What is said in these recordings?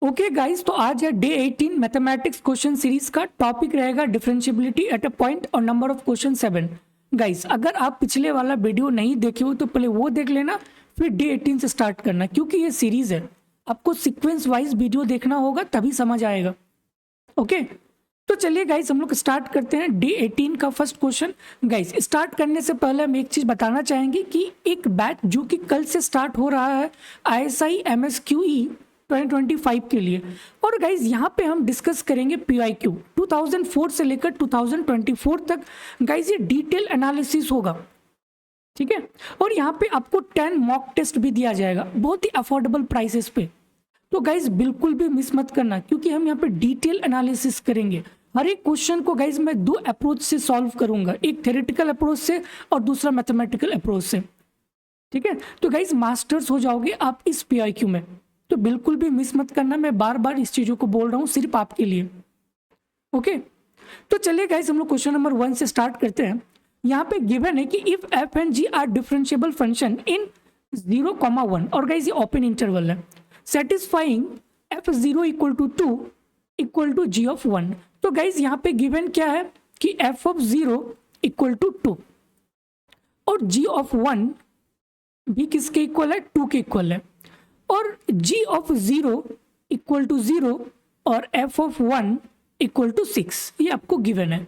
Okay guys, तो आज है डे 18 मैथमेटिक्स क्वेश्चन सीरीज का टॉपिक रहेगा डिफरेंशिएबिलिटी एट अ पॉइंट और नंबर ऑफ क्वेश्चन 7। गाइस, अगर आप पिछले वाला वीडियो नहीं देखे हो तो पहले वो देख लेना, फिर डे 18 से स्टार्ट करना, क्योंकि ये सीरीज है। आपको सीक्वेंस वाइज वीडियो देखना होगा तभी समझ आएगा। ओके, तो चलिए गाइस हम लोग स्टार्ट करते हैं डे 18 का फर्स्ट क्वेश्चन। गाइस, स्टार्ट करने से पहले हम एक चीज बताना चाहेंगे कि एक बैच जो कि कल से स्टार्ट हो रहा है ISI MSQE 2025 के लिए, और गाइज यहाँ पे हम डिस्कस करेंगे PIQ 2004 से लेकर 2024 तक। गाइज ये डिटेल एनालिसिस होगा, ठीक है। और यहाँ पे आपको 10 मॉक टेस्ट भी दिया जाएगा बहुत ही अफोर्डेबल प्राइसेस पे। तो गाइज बिल्कुल भी मिस मत करना, क्योंकि हम यहाँ पे डिटेल एनालिसिस करेंगे। हर एक क्वेश्चन को गाइज मैं दो अप्रोच से सॉल्व करूंगा, एक थ्योरेटिकल अप्रोच से और दूसरा मैथमेटिकल अप्रोच से, ठीक है। तो गाइज मास्टर्स हो जाओगे आप इस PIQ में, तो बिल्कुल भी मिस मत करना। मैं बार बार इस चीजों को बोल रहा हूँ सिर्फ आपके लिए। ओके, तो चलिए गाइस हम लोग क्वेश्चन नंबर 1 से स्टार्ट करते हैं। यहाँ पे गिवन है कि if f and g are differentiable function in 0,1, और गाइस ये ओपन इंटरवल है, satisfying f0 equal to 2 equal to g of 1। तो गाइस यहाँ पे गिवन क्या है कि f ऑफ 0 इक्वल टू 2 और g ऑफ 1 भी किसके इक्वल है, 2 के इक्वल है, और g ऑफ 0 इक्वल टू 0 और f ऑफ 1 इक्वल टू 6, ये आपको गिवन है।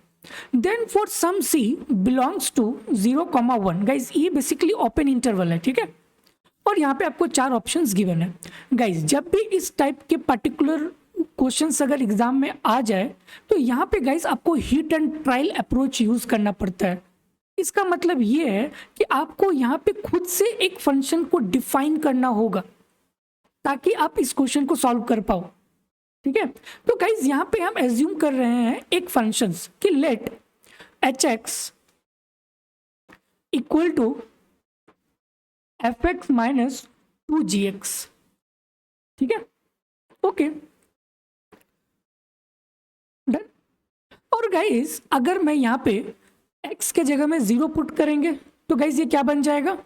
Then for some c belongs to 0,1, guys ये बेसिकली ओपन इंटरवल है, ठीक है। और यहाँ पे आपको 4 ऑप्शंस गिवन है। गाइज जब भी इस टाइप के पर्टिकुलर क्वेश्चंस अगर एग्जाम में आ जाए तो यहाँ पे गाइज आपको hit and trial approach use करना पड़ता है। इसका मतलब ये है कि आपको यहाँ पे खुद से एक फंक्शन को डिफाइन करना होगा ताकि आप इस क्वेश्चन को सॉल्व कर पाओ, ठीक है। तो गाइज यहाँ पे हम एज्यूम कर रहे हैं एक फंक्शन कि let hx equal to fx minus 2gx, ठीक है। Okay done. और गाइज अगर मैं यहाँ पे x के जगह में 0 पुट करेंगे तो गाइज ये क्या बन जाएगा,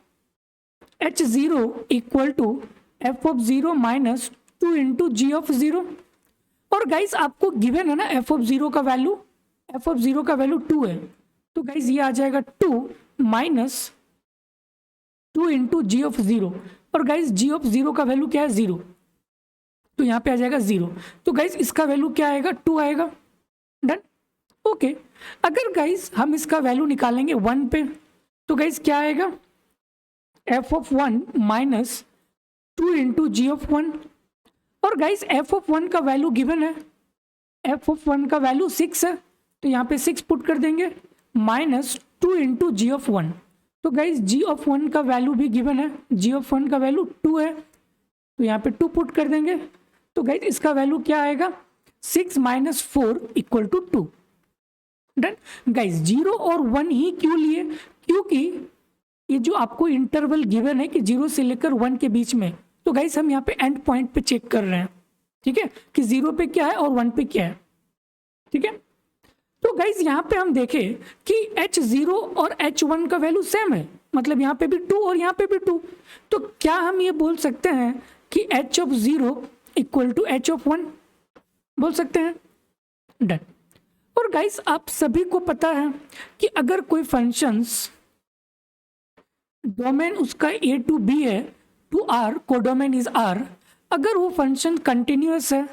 h0 equal to f of 0 minus 2 into G of 0। और गाइस आपको गिवन है ना f ऑफ 0 का वैल्यू, f ऑफ 0 का वैल्यू 2 है, तो गाइस ये आ जाएगा 2 माइनस 2 इंटू जी ऑफ 0। और गाइस g ऑफ 0 का वैल्यू क्या है, 0, तो यहाँ पे आ जाएगा 0। तो गाइस इसका वैल्यू क्या आएगा, 2 आएगा। डन। ओके, अगर गाइस हम इसका वैल्यू निकालेंगे 1 पे तो गाइस क्या आएगा, f of 1 minus 2 into G of 1। और गाइस f ऑफ 1 का वैल्यू गिवन है, f ऑफ 1 का वैल्यू 6 है, तो यहाँ पे 6 पुट कर देंगे, माइनस 2 इंटू जी ऑफ 1। तो गाइस g ऑफ 1 का वैल्यू भी गिवन है, g ऑफ 1 का वैल्यू 2 है, तो यहाँ पे 2 पुट कर देंगे। तो गाइस इसका वैल्यू क्या आएगा, 6 minus 4 equal to 2। Done. Guys 0 और 1 ही क्यों लिए, क्योंकि ये जो आपको इंटरवल गिवन है कि 0 से लेकर 1 के बीच में, तो गाइस हम यहाँ पे एंड पॉइंट पे चेक कर रहे हैं, ठीक है, कि 0 पे क्या है और 1 पे क्या है, ठीक है। तो गाइस यहाँ पे हम देखें कि h0 और h1 का वैल्यू सेम है, मतलब यहाँ पे भी 2 और यहाँ पे भी 2, तो क्या हम ये बोल सकते हैं कि h of 0 equal to h of 1 बोल सकते हैं। डन। और गाइस आप सभी को पता है कि अगर कोई फंक्शंस डोमेन उसका A टू B है to R, codomain is R, अगर वो फंक्शन कंटिन्यूअस है,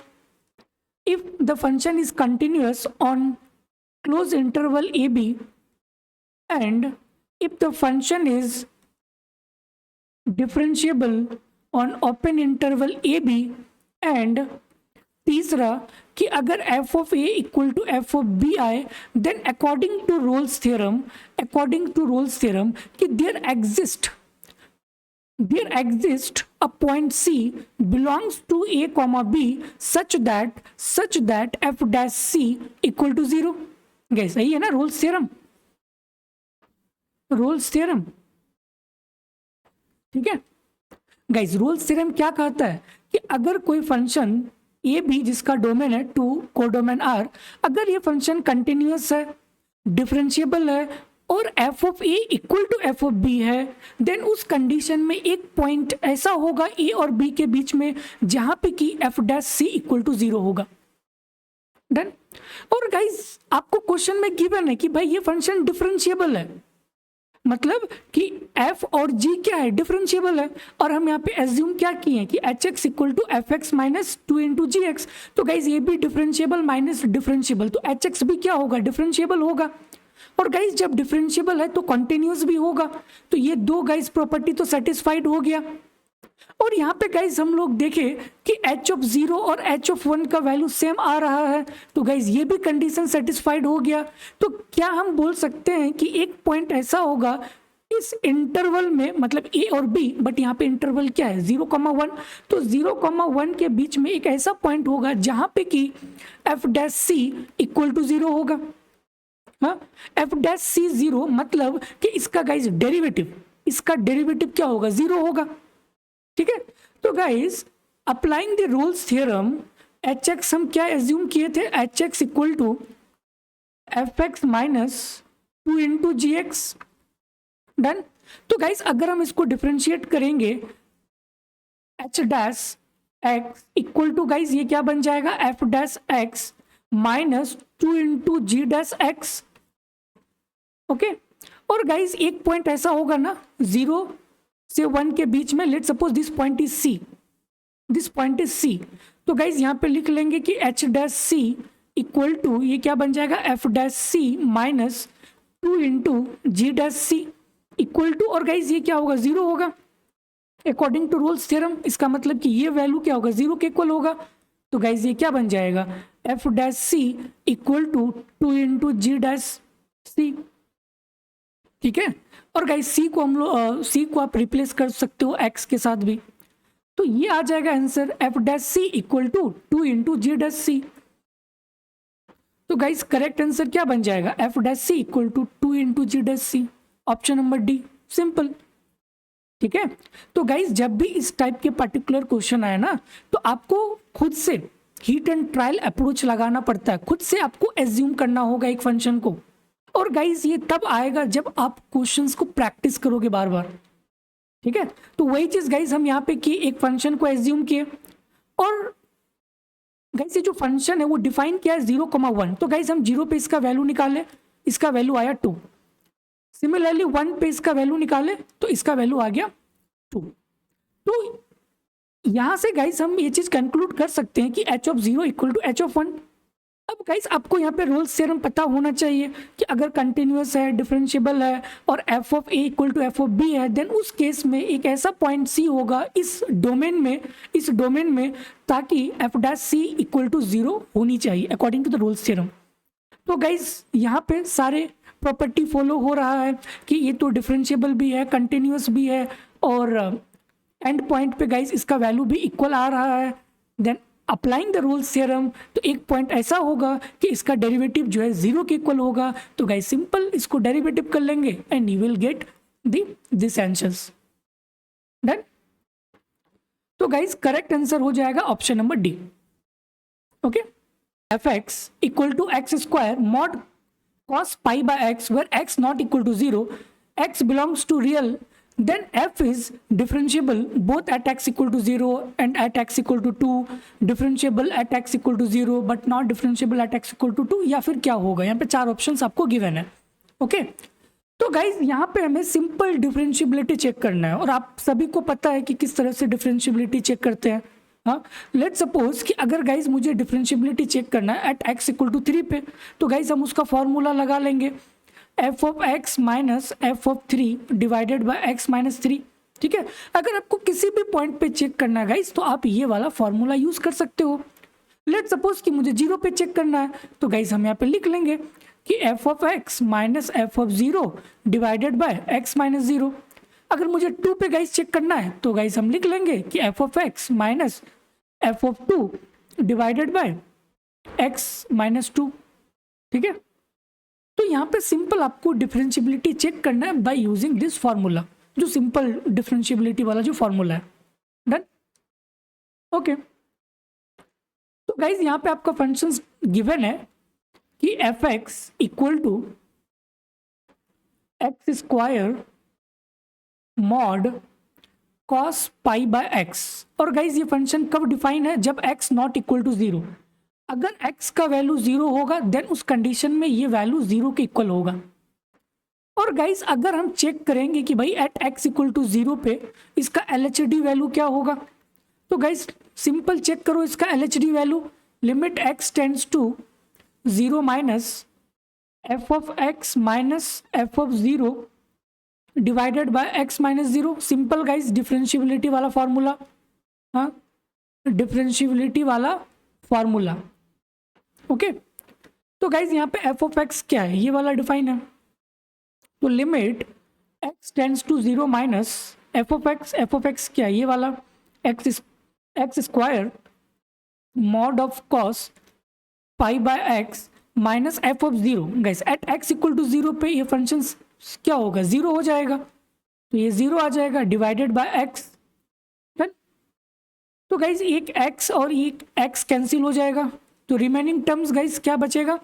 if the function is continuous on closed interval AB and if the function is differentiable on open interval AB, and तीसरा कि अगर f of a equal to f of b आए, then according to Rolle's theorem कि there exist a point c belongs to a comma b such that f dash c equal to 0। Guys सही है ना, Rolle's theorem, ठीक है। Guys Rolle's theorem क्या कहता है कि अगर कोई फंक्शन ए बी जिसका डोमेन है टू कोडोमेन R, अगर ये फंक्शन कंटिन्यूअस है, डिफरेंशिएबल है और F of A equal to F of B है, देन उस कंडीशन में एक पॉइंट ऐसा होगा ए और बी के बीच में जहां पे कि F dash C equal to 0 होगा। डन। और गाइस आपको क्वेश्चन में गिवन है कि भाई ये फंक्शन डिफरेंशिएबल है, मतलब कि f और g क्या है, डिफरेंशिएबल है। और हम यहाँ पे एज्यूम क्या किए हैं कि H X equal to F X minus 2 into G X. तो गाइज ये भी डिफरेंशिएबल माइनस डिफरेंशिएबल, तो एच एक्स भी क्या होगा, डिफरेंशिएबल होगा। और गाइज जब डिफरेंशिएबल है तो कॉन्टिन्यूस भी होगा, तो ये दो गाइज प्रॉपर्टी तो सेटिस्फाइड हो गया। और यहाँ पे गाइज हम लोग देखें कि एच ऑफ 0 और एच ऑफ 1 का वैल्यू सेम आ रहा है, तो गाइज ये भी कंडीशन सेटिस्फाइड हो गया। तो क्या हम बोल सकते हैं कि एक पॉइंट ऐसा होगा इस इंटरवल में, मतलब ए और बी, बट यहाँ पे इंटरवल क्या है 0,1, तो 0,1 के बीच में एक ऐसा पॉइंट होगा जहां पे कि F dash C equal to 0 होगा। हाँ, एफ डैश सी 0 मतलब कि इसका गाइज डेरिवेटिव, इसका डेरिवेटिव क्या होगा, 0 होगा। ठीक है, तो guys applying the Rolle's theorem, H X हम क्या एज्यूम किए थे, H X equal to F X minus 2 into G X. Done. तो गाइज अगर हम इसको डिफरेंशिएट करेंगे, H dash X equal to guys ये क्या बन जाएगा, F dash X minus 2 into G dash X. Okay, और गाइज एक पॉइंट ऐसा होगा ना 0 से 1 के बीच में, let suppose this point is C, this point is C. तो गाइज यहाँ पे लिख लेंगे कि H dash C equal to ये क्या बन जाएगा, F dash C minus 2 into G dash C equal to, और गाइज ये क्या होगा, 0 होगा अकॉर्डिंग टू रोल्स थ्योरम। इसका मतलब कि ये वैल्यू क्या होगा, 0 के इक्वल होगा। तो गाइज ये क्या बन जाएगा, F dash C equal to 2 into G dash C. ठीक है, और गाइज सी को हम लोग सी को आप रिप्लेस कर सकते हो एक्स के साथ भी, तो ये आ जाएगा answer F dash C equal to 2 into G dash C. तो गाइज करेक्ट आंसर क्या बन जाएगा, F dash C equal to 2 into G dash C, option number D, simple. ठीक है, तो गाइज जब भी इस टाइप के पर्टिकुलर क्वेश्चन आए ना, तो आपको खुद से हीट एंड ट्रायल अप्रोच लगाना पड़ता है, खुद से आपको एज्यूम करना होगा एक फंक्शन को। और गाइज ये तब आएगा जब आप क्वेश्चंस को प्रैक्टिस करोगे बार बार। ठीक है, तो वही चीज गाइज हम यहाँ पे की, एक फंक्शन को एज्यूम किए, और गाइज ये जो फंक्शन है वो डिफाइन किया है 0,1। तो गाइज हम 0 पे इसका वैल्यू निकाले, इसका वैल्यू आया 2। सिमिलरली 1 पे इसका वैल्यू निकाले तो इसका वैल्यू आ गया 2। तो यहां से गाइज हम ये चीज कंक्लूड कर सकते हैं कि H of 0 equal to H of 1। अब गाइज आपको यहाँ पे रोल्स थ्योरम पता होना चाहिए कि अगर कंटिन्यूअस है, डिफरेंशिएबल है और F of A equal to F of B है, देन उस केस में एक ऐसा पॉइंट सी होगा इस डोमेन में ताकि F dash C equal to 0 होनी चाहिए according to the Rolle's theorem. तो गाइज यहाँ पे सारे प्रॉपर्टी फॉलो हो रहा है कि ये तो डिफरेंशिएबल भी है, कंटिन्यूअस भी है, और एंड पॉइंट पे गाइज इसका वैल्यू भी इक्वल आ रहा है। Then applying the Rolle's theorem, तो एक पॉइंट ऐसा होगा कि इसका डेरिवेटिव जो है 0 के इक्वल होगा। तो गाइज सिंपल इसको डेरिवेटिव कर लेंगे and you will get this answers. Done. तो गाइज करेक्ट आंसर हो जाएगा option number D. Okay, F X equal to X square mod cos pi by x where x not equal to 0, x belongs to real, then f is differentiable both at x equal to 0 and at x equal to 2, differentiable at x equal to 0 but not differentiable at x equal to 2, या फिर क्या होगा। यहाँ पे 4 options आपको given है। Okay, तो guys यहाँ पे हमें सिंपल डिफरेंशिएबिलिटी चेक करना है, और आप सभी को पता है कि किस तरह से डिफरेंशिएबिलिटी चेक करते हैं। हाँ, लेट सपोज कि अगर गाइज मुझे डिफरेंशिएबिलिटी चेक करना है एट एक्स इक्वल टू 3 पे, तो गाइज हम उसका फॉर्मूला लगा लेंगे F of x minus F of 3 divided by x minus 3। ठीक है, अगर आपको किसी भी पॉइंट पे चेक करना है गाइज तो आप ये वाला फॉर्मूला यूज कर सकते हो। लेट सपोज कि मुझे 0 पे चेक करना है, तो गाइज हम यहाँ पे लिख लेंगे कि F of x minus F of 0 divided by x minus 0। अगर मुझे 2 पे गाइज चेक करना है, तो गाइज हम लिख लेंगे कि F of x minus F of 2 divided by x minus 2। ठीक है, तो यहाँ पे सिंपल आपको डिफरेंशिएबिलिटी चेक करना है बाय यूजिंग दिस फॉर्मूला, जो सिंपल डिफरेंशिएबिलिटी वाला जो फॉर्मूला है। डन। ओके, तो गाइज यहाँ पे आपका फंक्शंस गिवन है कि F X equal to X square mod cos pi by X. और गाइज ये फंक्शन कब डिफाइन है, जब x नॉट इक्वल टू 0। अगर x का वैल्यू 0 होगा देन उस कंडीशन में ये वैल्यू 0 के इक्वल होगा। और गाइज अगर हम चेक करेंगे कि भाई एट x इक्वल टू 0 पे इसका LHD वैल्यू क्या होगा, तो गाइज सिंपल चेक करो इसका LHD value, limit x tends to 0 minus f of x minus f of 0 divided by x minus 0। Simple guys differentiability वाला फॉर्मूला, हाँ डिफरेंशियबिलिटी वाला फॉर्मूला। ओके तो गाइज यहाँ पे f ऑफ x क्या है, ये वाला डिफाइन है। तो limit x tends to 0 minus f of x क्या है, ये वाला X square mod of cos pi by x minus F of 0। Guys at x equal to 0 पे ये फंक्शन क्या होगा, 0 हो जाएगा, तो ये 0 आ जाएगा डिवाइडेड बाय x। तो गाइज एक x और एक x कैंसिल हो जाएगा, तो रिमेनिंग टर्म्स गाइज क्या बचेगा,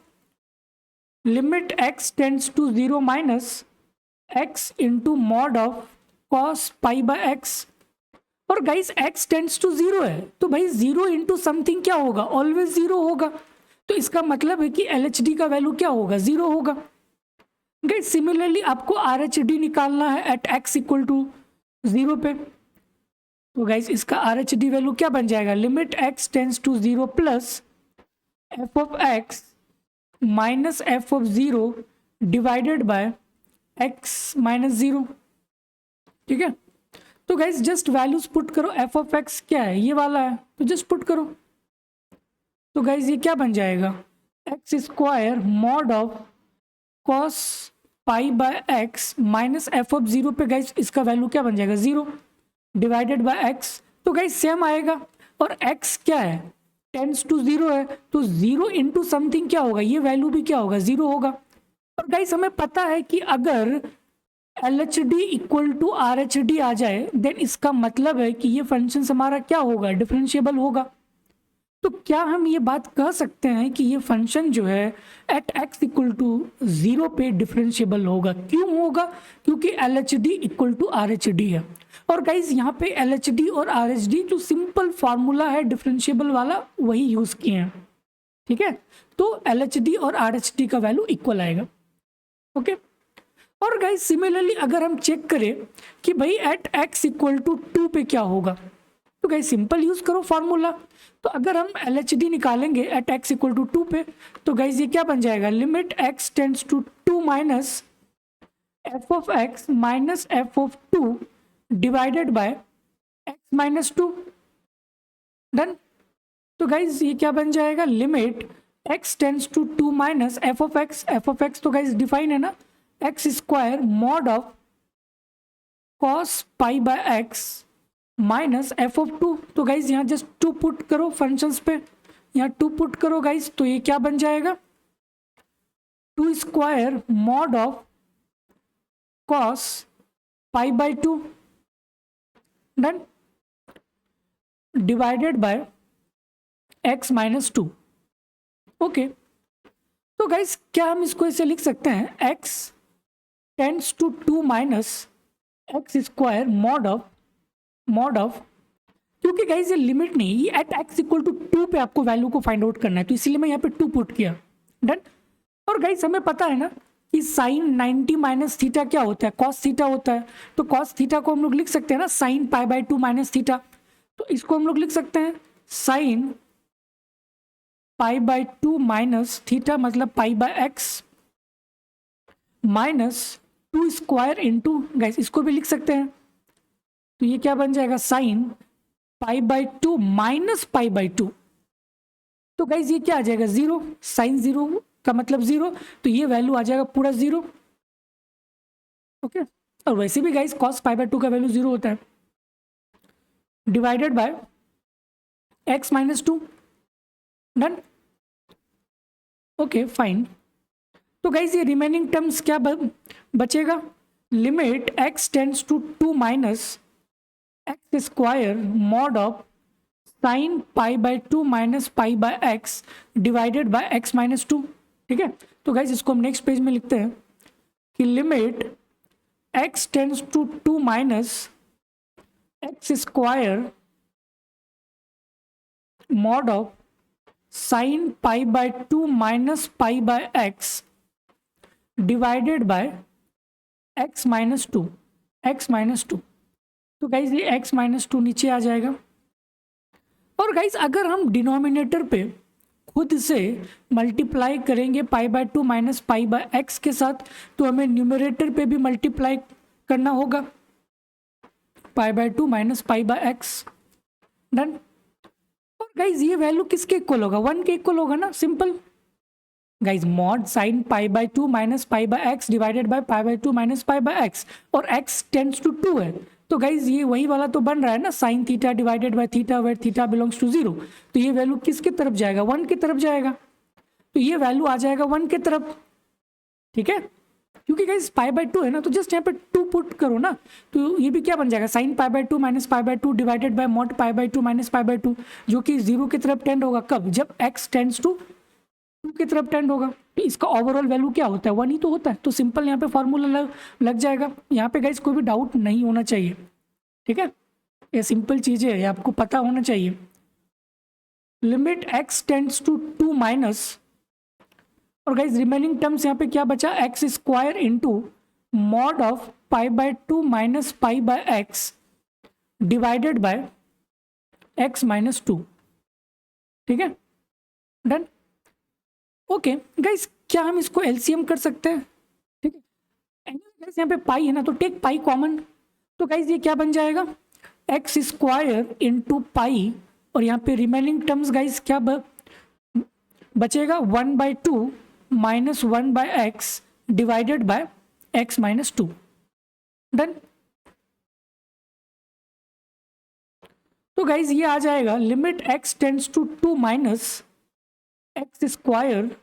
limit x tends to 0 minus x into mod of cos pi by x। और गाइज x टेंड्स टू 0 है, तो भाई 0 इंटू समथिंग क्या होगा, ऑलवेज 0 होगा। तो इसका मतलब है कि LHD का वैल्यू क्या होगा, 0 होगा। गाइज सिमिलरली आपको RHD निकालना है एट x इक्वल टू 0 पे। तो गाइज इसका RHD वैल्यू क्या बन जाएगा, limit x tends to 0 plus f of x minus f of 0 divided by x minus 0। ठीक है, तो गाइज जस्ट वैल्यूज पुट करो, f ऑफ x क्या है, ये वाला है, तो जस्ट पुट करो। तो गाइज ये क्या बन जाएगा, x square mod of cos pi by x minus F of 0 पे गाइज इसका वैल्यू क्या बन जाएगा, 0 डिवाइडेड बाय x। तो गाइज सेम आएगा, और x क्या है, टेंड्स टू 0 है, तो 0 इंटू समथिंग क्या होगा, ये वैल्यू भी क्या होगा, 0 होगा। और गाइज हमें पता है कि अगर LHD इक्वल टू RHD आ जाए देन इसका मतलब है कि ये फंक्शन हमारा क्या होगा, डिफरेंशिएबल होगा। तो क्या हम ये बात कह सकते हैं कि ये फंक्शन जो है एट x इक्वल टू 0 पे डिफरेंशिएबल होगा, क्यों होगा, क्योंकि LHD इक्वल टू RHD है। और गाइज यहाँ पे LHD और RHD जो सिंपल फार्मूला है डिफरेंशिएबल वाला वही यूज किए हैं। ठीक है, तो LHD और RHD का वैल्यू इक्वल आएगा। ओके और गाइज सिमिलरली अगर हम चेक करें कि भाई एट x इक्वल टू 2 पे क्या होगा, तो गाइज सिंपल यूज करो फार्मूला। तो अगर हम LHD निकालेंगे एट x इक्वल टू 2 पे, तो गाइज ये क्या बन जाएगा, limit x tends to 2 minus f of x minus f of 2 divided by x minus 2। Done. तो गाइज ये क्या बन जाएगा, limit x tends to 2 minus f of x तो गाइज डिफाइन है ना, X square mod of cos pi by x minus F of 2। तो guys यहाँ जस्ट 2 पुट करो फंक्शंस पे, यहाँ 2 पुट करो गाइज, तो ये क्या बन जाएगा, 2 square mod of cos pi by 2 done divided by x minus 2। Okay तो गाइज क्या हम इसको ऐसे लिख सकते हैं, x tends to 2 minus X square mod of, क्योंकि गाइज ये लिमिट नहीं, ये एट x इक्वल टू 2 पे आपको वैल्यू को फाइंड आउट करना है, तो इसीलिए मैं यहाँ पे 2 पुट किया। डन। और गाइज हमें पता है ना कि साइन 90 माइनस थीटा क्या होता है, कॉस थीटा होता है। तो कॉस थीटा को हम लोग लिख सकते हैं ना sine pi by 2 minus theta, तो इसको हम लोग लिख सकते हैं sine pi by 2 minus theta मतलब pi by x minus 2 square into, guys इसको भी लिख सकते हैं, तो ये क्या बन जाएगा sign pi by 2 minus pi by 2। तो गाइस ये क्या आ जाएगा 0, साइन 0 का मतलब 0, तो ये वैल्यू आ जाएगा पूरा 0। ओके और वैसे भी गाइस कॉस पाई बाय 2 का वैल्यू 0 होता है, divided by x minus 2। Done. Okay fine. तो गाइज ये रिमेनिंग टर्म्स क्या बचेगा, limit x tends to 2 minus X square mod of sine pi by 2 minus pi by x divided by x minus 2। ठीक है, तो guys इसको हम next page में लिखते हैं कि limit x tends to 2 minus X square mod of sine pi by 2 minus pi by x divided by x minus two. तो गाइज ये x माइनस टू नीचे आ जाएगा। और गाइज अगर हम डिनोमिनेटर पे खुद से मल्टीप्लाई करेंगे पाई by 2 minus pi by x के साथ, तो हमें न्यूमरेटर पे भी मल्टीप्लाई करना होगा पाई by 2 minus pi by x. Done. और गाइज ये वैल्यू किसके इक्वल होगा? 1 के इक्वल होगा ना, simple. Guys mod sine pi by 2 minus pi by x divided by pi by 2 minus pi by X, और x टेंड्स टू 2 है, तो गाइज ये वही वाला तो बन रहा है ना, sine theta divided by theta where theta belongs to 0। तो ये वैल्यू किसकी तरफ जाएगा? 1 की तरफ जाएगा। तो ये वैल्यू आ जाएगा 1 की तरफ, ठीक है। क्योंकि गाइज पाई बाय 2 है ना, तो जस्ट यहाँ पे 2 पुट करो ना, तो ये भी क्या बन जाएगा? Sign pi by 2 minus pi by 2 divided by mod pi by 2 minus pi by 2, जो कि 0 की तरफ टेंड होगा। कब? जब x टेंड्स टू 2 की तरफ टेंड होगा। तो इसका ओवरऑल वैल्यू क्या होता है? 1 ही तो होता है। तो सिंपल यहाँ पे फॉर्मूला लग जाएगा। यहाँ पे गाइज कोई भी डाउट नहीं होना चाहिए, ठीक है। ये सिंपल चीज़ें है, आपको पता होना चाहिए। Limit x tends to 2 minus, और गाइज रिमेनिंग टर्म्स यहाँ पे क्या बचा? X square into mod of pi by 2 minus pi by x divided by x minus 2, ठीक है। डन। ओके गाइज, क्या हम इसको एलसीएम कर सकते हैं? ठीक है। गाइज यहाँ पे पाई है ना, तो टेक पाई कॉमन। तो गाइज ये क्या बन जाएगा? एक्स स्क्वायर इंटू पाई, और यहाँ पे रिमेनिंग टर्म्स गाइज क्या बचेगा? 1 by 2 minus 1 by x divided by x minus 2। Done. तो गाइज ये आ जाएगा limit x tends to 2 minus X square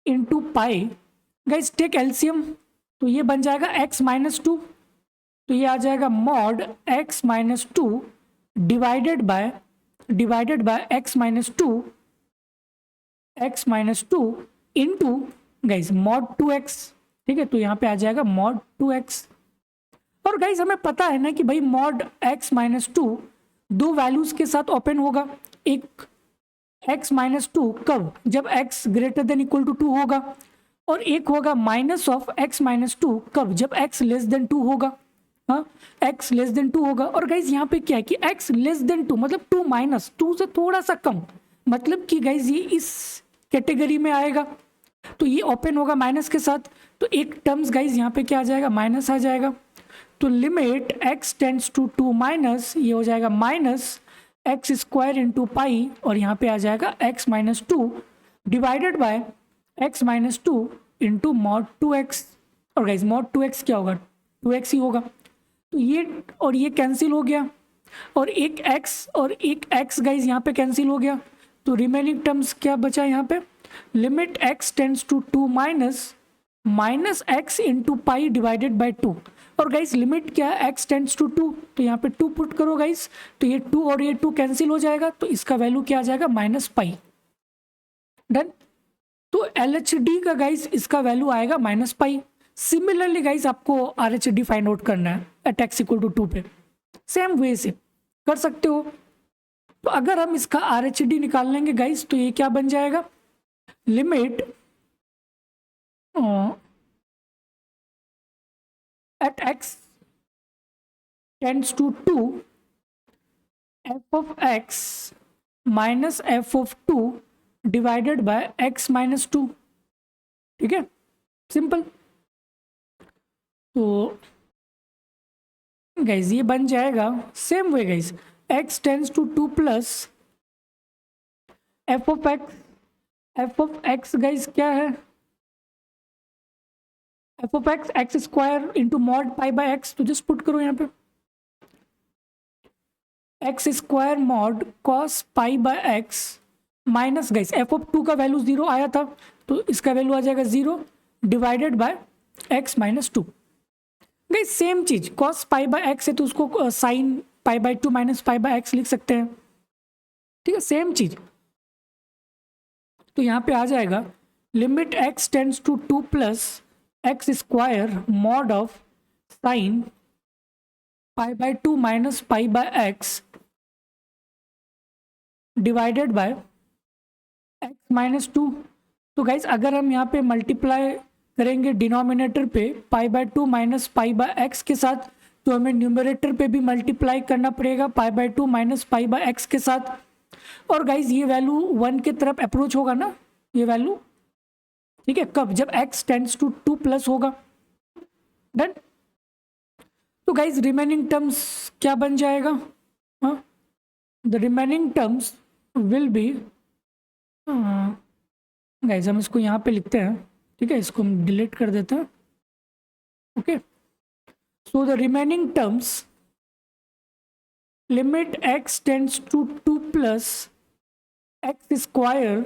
into pi. Guys take LCM, तो ये बन जाएगा x माइनस 2, तो ये आ जाएगा mod x minus 2 divided by x minus 2 into guys mod 2x, ठीक है। तो यहाँ पे आ जाएगा मॉड 2x। और गाइज हमें पता है ना कि भाई मॉड x माइनस 2 दो वैल्यूज के साथ ओपन होगा। एक x माइनस 2 कब? जब x greater than equal to 2 होगा, और एक होगा माइनस ऑफ x माइनस 2 कब? जब x लेस देन 2 होगा। हाँ, x लेस देन 2 होगा। और गाइज यहाँ पे क्या है कि x लेस देन 2 मतलब 2 माइनस 2 से थोड़ा सा कम, मतलब कि गाइज ये इस कैटेगरी में आएगा। तो ये ओपन होगा माइनस के साथ, तो एक टर्म्स गाइज यहाँ पे क्या आ जाएगा? माइनस आ जाएगा। तो limit x tends to 2 minus, ये हो जाएगा minus X square into pi, और यहाँ पे आ जाएगा x minus 2 divided by x minus 2 into mod 2x। और गाइज मॉड 2x क्या होगा? 2x ही होगा। तो ये और ये कैंसिल हो गया, और एक x गाइज यहाँ पे कैंसिल हो गया। तो रिमेनिंग टर्म्स क्या बचा यहाँ पे? Limit x tends to 2 minus x into pi divided by 2। और गाइज लिमिट क्या है? x टेंड्स टू 2, तो यहाँ पे 2 पुट करो गाइज, तो ये 2 और ये 2 कैंसिल हो जाएगा, तो इसका वैल्यू क्या आ जाएगा? Minus pi. डन। तो LHD का गाइज इसका वैल्यू आएगा माइनस पाई। सिमिलरली गाइज आपको RHD फाइंड आउट करना है एट x इक्वल टू 2 पे, सेम वे से कर सकते हो। तो अगर हम इसका RHD निकाल लेंगे गाइज, तो ये क्या बन जाएगा? Limit at x tends to 2 f of x minus f of 2 divided by x minus 2, ठीक है, सिंपल। तो गाइज ये बन जाएगा same way guys, x tends to 2 plus f of x guys क्या है? f of x X square into mod pi by X, तो just put करो यहाँ पे X square mod cos pi by x minus guys f of 2 का value 0 आया था, तो इसका वैल्यू आ जाएगा 0 divided by x minus 2। Guys same चीज, कॉस पाई बाय एक्स है तो उसको sign pi by 2 minus pi by x लिख सकते हैं, ठीक है, सेम चीज। तो यहाँ पे आ जाएगा limit x tends to 2 plus x square mod of sine pi by 2 minus pi by x divided by x minus 2। तो गाइज अगर हम यहाँ पे मल्टीप्लाई करेंगे डिनोमिनेटर पे पाई by 2 minus pi by x के साथ, तो हमें न्यूमरेटर पे भी मल्टीप्लाई करना पड़ेगा पाई by 2 minus pi by x के साथ। और गाइज ये वैल्यू 1 की तरफ अप्रोच होगा ना, ये वैल्यू, ठीक है, कब? जब x टेंड्स टू 2 प्लस होगा। डन। तो गाइज रिमेनिंग टर्म्स क्या बन जाएगा? हाँ, the remaining terms will be, guys हम इसको यहाँ पे लिखते हैं, ठीक है, इसको हम डिलीट कर देते हैं। Okay, so the remaining terms limit x tends to 2 plus x square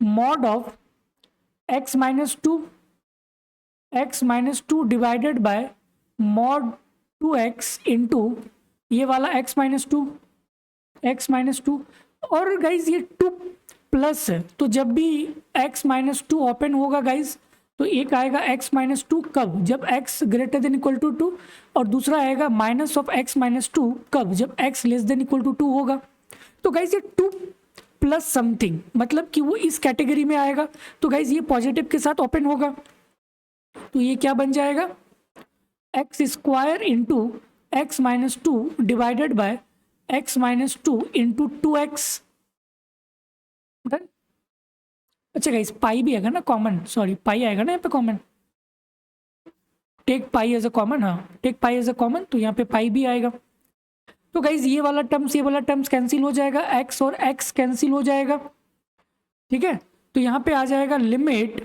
mod of x minus two divided by mod 2x into ये वाला x माइनस टू। और गाइज ये 2 प्लस है, तो जब भी x माइनस टू ओपन होगा guys, तो एक आएगा x माइनस टू कब? जब x greater than equal to 2, और दूसरा आएगा minus of x minus two कब? जब x less than equal to 2 होगा। तो गाइज ये 2 प्लस समथिंग मतलब कि वो इस कैटेगरी में आएगा। तो गाइज ये पॉजिटिव के साथ ओपन होगा, तो ये क्या बन जाएगा? X square into x minus two divided by x minus two into 2x। अच्छा गाइज पाई भी आएगा ना कॉमन, सॉरी पाई आएगा ना यहाँ पे common, take pi as a common, हाँ take pi as a common, तो यहाँ पे पाई भी आएगा। तो गाइज ये वाला टर्म्स कैंसिल हो जाएगा, x और x कैंसिल हो जाएगा, ठीक है। तो यहाँ पे आ जाएगा limit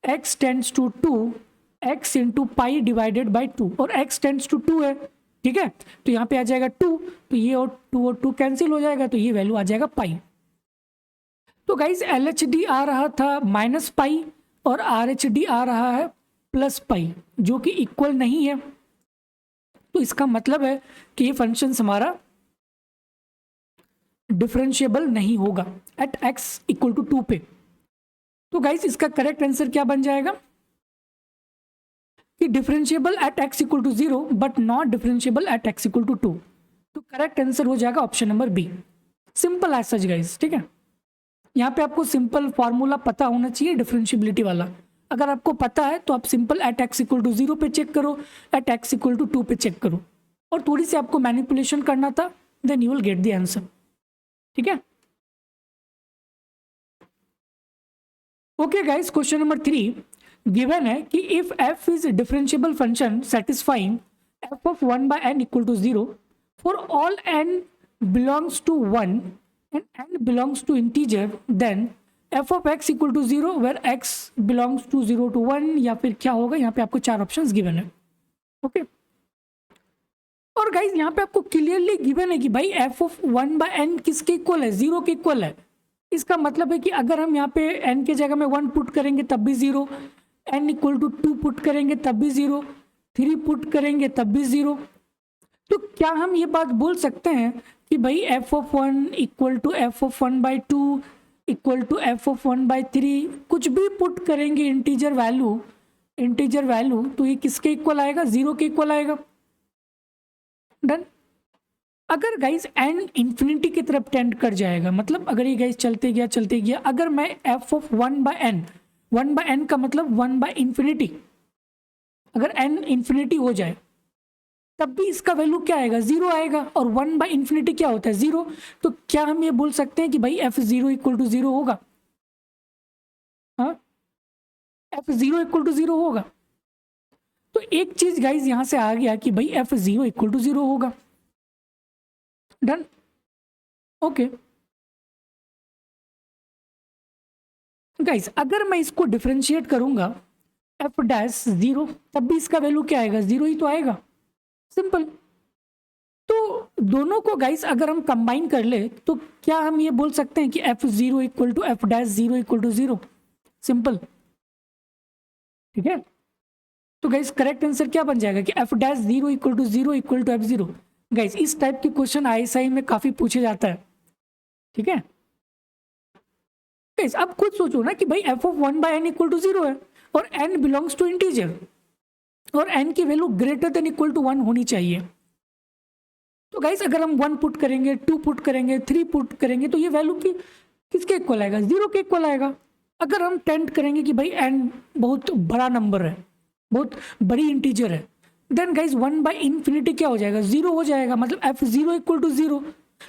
x tends to 2 x into pi divided by 2, और x टेंड्स टू 2 है, ठीक है, तो यहाँ पे आ जाएगा 2, तो ये और 2 कैंसिल हो जाएगा, तो ये वैल्यू आ जाएगा पाई। तो गाइज LHD आ रहा था माइनस पाई और RHD आ रहा है प्लस पाई, जो कि इक्वल नहीं है। तो इसका मतलब है कि ये फंक्शन हमारा डिफरेंशिएबल नहीं होगा एट x इक्वल टू 2 पे। तो गाइस इसका करेक्ट आंसर क्या बन जाएगा कि differentiable at x equal to 0 but not differentiable at x equal to 2। तो करेक्ट आंसर हो जाएगा option number B, simple as such guys, ठीक है। यहाँ पे आपको सिंपल फॉर्मूला पता होना चाहिए डिफरेंशिएबिलिटी वाला। अगर आपको पता है तो आप simple at x equal to 0 पे चेक करो, एट x इक्वल टू 2 पे चेक करो, और थोड़ी सी आपको मैनिपुलेशन करना था, then you will get the answer, ठीक है। Okay guys, question number 3 given है कि if f is differentiable function satisfying f of 1 by n equal to 0 for all n belongs to 1 and n belongs to integer, then f of x equal to 0 where x belongs to 0 to 1, या फिर क्या होगा? यहाँ पे आपको 4 options given है, okay. और guys यहाँ पे आपको क्लियरली गिवन है कि भाई f ऑफ 1 बाय n किसके इक्वल है? 0 के इक्वल है। इसका मतलब है कि अगर हम यहाँ पे n के जगह में 1 पुट करेंगे तब भी 0, n इक्वल टू 2 पुट करेंगे तब भी 0, 3 पुट करेंगे तब भी 0। तो क्या हम ये बात बोल सकते हैं कि भाई f of 1 equal to f of 1 by 2 equal to f of 1 by 3, कुछ भी पुट करेंगे इंटीजर वैल्यू, तो ये किसके इक्वल आएगा? 0 के इक्वल आएगा। डन। अगर गाइज n इंफिनिटी की तरफ टेंड कर जाएगा, मतलब अगर ये गाइज चलते गया, अगर मैं f ऑफ 1 बाय n का मतलब 1 बाय इंफिनिटी, अगर n इंफिनिटी हो जाए तब भी इसका वैल्यू क्या आएगा? 0 आएगा, और 1 बाई इंफिनिटी क्या होता है? 0। तो क्या हम ये बोल सकते हैं कि भाई f0 इक्वल टू 0 होगा? हाँ, f0 इक्वल टू 0 होगा। तो एक चीज गाइज यहां से आ गया कि भाई f0 इक्वल टू 0 होगा। डन, ओके गाइज, अगर मैं इसको डिफरेंशिएट करूंगा f डैश 0, तब भी इसका वैल्यू क्या आएगा? 0 ही तो आएगा, सिंपल। तो दोनों को गाइस अगर हम कंबाइन कर ले तो क्या हम ये बोल सकते हैं कि f0 equal to f dash 0 equal to 0, simple, ठीक है। तो गाइस करेक्ट आंसर क्या बन जाएगा कि f dash 0 equal to 0 equal to f0। Guys इस टाइप के क्वेश्चन ISI में काफी पूछे जाता है, ठीक है। गाइस अब खुद सोचो ना कि भाई f of 1 by n equal to 0 है, और n बिलोंग्स टू इंटीजर और n की value greater than equal to 1 होनी चाहिए। तो गाइस अगर हम 1 पुट करेंगे, 2 पुट करेंगे, 3 पुट करेंगे तो ये वैल्यू किसके इक्वल आएगा? 0 के इक्वल आएगा। अगर हम टेंट करेंगे कि भाई n बहुत बड़ा नंबर है, बहुत बड़ी इंटीजर है, देन गाइस 1/∞ क्या हो जाएगा? 0 हो जाएगा, मतलब f0 इक्वल टू 0।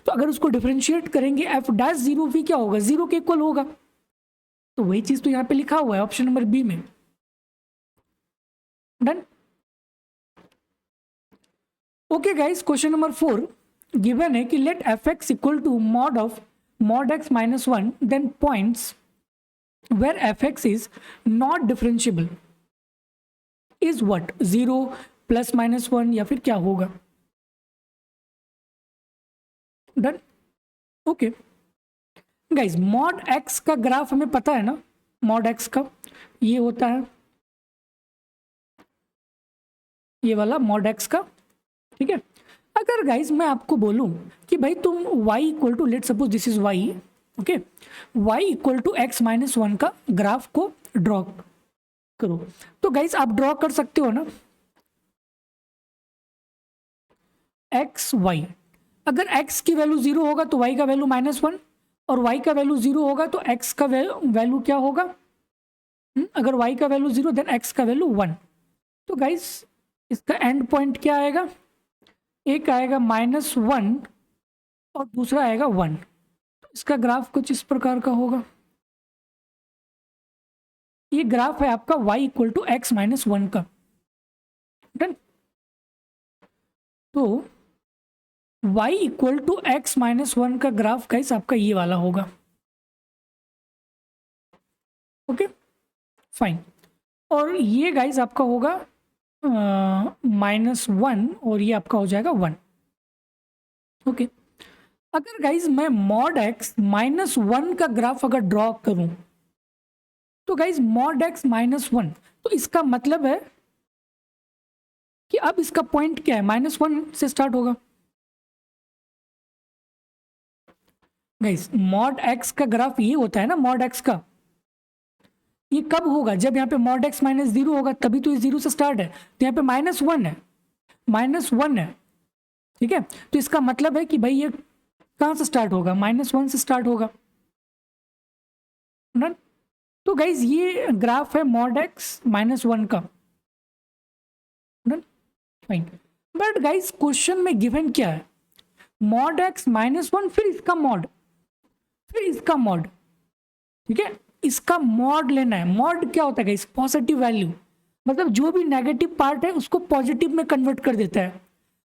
तो अगर उसको डिफरेंशिएट करेंगे f'0 भी क्या होगा? 0 के इक्वल होगा। तो वही चीज तो यहाँ पे लिखा हुआ है ऑप्शन नंबर बी में। Done. Okay guys, question number 4 given है कि let fx equal to mod x minus 1 then points where fx is not differentiable is what? 0 plus minus 1 या फिर क्या होगा? Done. Okay guys, mod x का graph हमें पता है ना, मॉड एक्स का ये होता है ये वाला मॉड एक्स का, ठीक है। अगर गाइज मैं आपको बोलूं कि भाई तुम y equal to, let suppose this is y, okay, y equal to x minus 1 का ग्राफ को ड्रॉ करो, तो गाइज आप ड्रॉ कर सकते हो ना एक्स वाई। अगर x की वैल्यू 0 होगा तो y का वैल्यू -1 और y का वैल्यू 0 होगा तो x का वैल्यू क्या होगा? अगर y का वैल्यू 0 देन x का वैल्यू 1। तो गाइज इसका एंड पॉइंट क्या आएगा? एक आएगा -1 और दूसरा आएगा 1। तो इसका ग्राफ कुछ इस प्रकार का होगा। ये ग्राफ है आपका y equal to x minus 1 का। डन। तो y equal to x minus 1 का ग्राफ गाइस आपका ये वाला होगा। Okay fine. और ये गाइस आपका होगा -1 और ये आपका हो जाएगा 1। ओके, अगर गाइस मैं मॉड x -1 का ग्राफ अगर ड्रॉ करूं तो गाइस मॉड x -1, तो इसका मतलब है कि अब इसका पॉइंट क्या है? -1 से स्टार्ट होगा। गाइस मॉड x का ग्राफ ये होता है ना, मॉड x का, ये कब होगा? जब यहाँ पे मॉड x -0 होगा, तभी तो ये 0 से स्टार्ट है। तो यहाँ पे -1 है, -1 है, ठीक है। तो इसका मतलब है कि भाई ये कहाँ से स्टार्ट होगा? -1 से स्टार्ट होगा ना। तो गाइज ये ग्राफ है मॉड x -1 का। Done fine. But guys question में गिवन क्या है? मॉड x -1 फिर इसका मॉड, फिर इसका मॉड, ठीक है। इसका मॉड लेना है। मॉड क्या होता है गाइस? पॉजिटिव वैल्यू, मतलब जो भी नेगेटिव पार्ट है उसको पॉजिटिव में कन्वर्ट कर देता है।